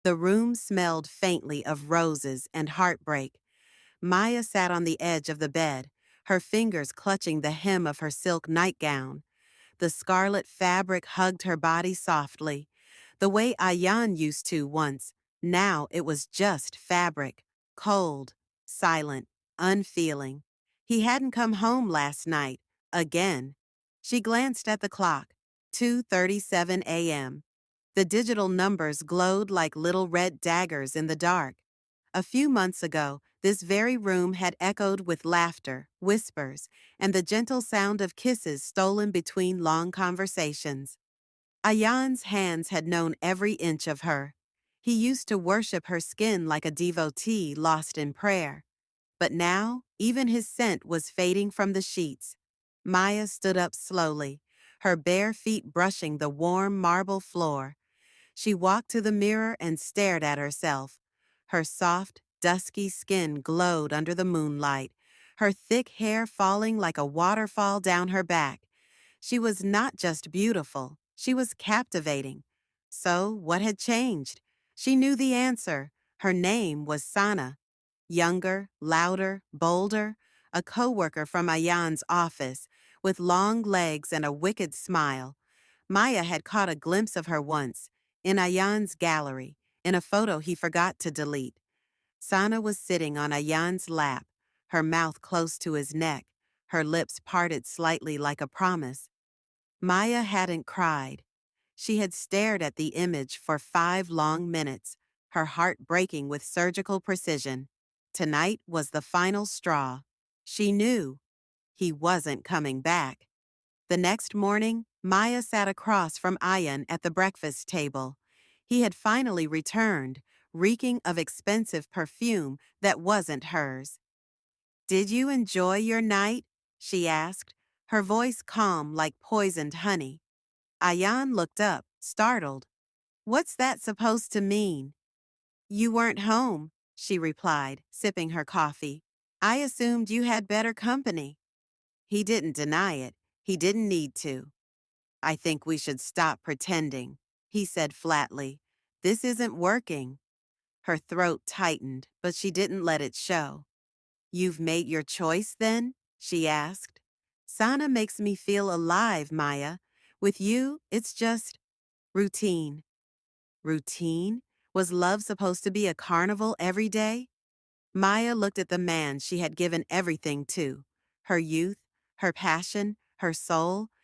The room smelled faintly of roses and heartbreak. Maya sat on the edge of the bed, her fingers clutching the hem of her silk nightgown. The scarlet fabric hugged her body softly, the way Ayan used to once. Now it was just fabric, cold, silent, unfeeling. He hadn't come home last night, again. She glanced at the clock, 2:37 a.m. The digital numbers glowed like little red daggers in the dark. A few months ago, this very room had echoed with laughter, whispers, and the gentle sound of kisses stolen between long conversations. Ayan's hands had known every inch of her. He used to worship her skin like a devotee lost in prayer. But now, even his scent was fading from the sheets. Maya stood up slowly, her bare feet brushing the warm marble floor. She walked to the mirror and stared at herself. Her soft, dusky skin glowed under the moonlight, her thick hair falling like a waterfall down her back. She was not just beautiful, she was captivating. So, what had changed? She knew the answer. Her name was Sana. Younger, louder, bolder, a coworker from Ayan's office, with long legs and a wicked smile. Maya had caught a glimpse of her once, in Ayan's gallery, in a photo he forgot to delete. Sana was sitting on Ayan's lap, her mouth close to his neck, her lips parted slightly like a promise. Maya hadn't cried. She had stared at the image for 5 long minutes, her heart breaking with surgical precision. Tonight was the final straw. She knew he wasn't coming back. The next morning, Maya sat across from Ayan at the breakfast table. He had finally returned, reeking of expensive perfume that wasn't hers. "Did you enjoy your night?" she asked, her voice calm like poisoned honey. Ayan looked up, startled. "What's that supposed to mean?" "You weren't home," she replied, sipping her coffee. "I assumed you had better company." He didn't deny it. He didn't need to. "I think we should stop pretending," he said flatly. "This isn't working." Her throat tightened, but she didn't let it show. "You've made your choice, then?" she asked. "Sana makes me feel alive, Maya. With you, it's just routine." Routine? Was love supposed to be a carnival every day? Maya looked at the man she had given everything to. Her youth, her passion, her soul,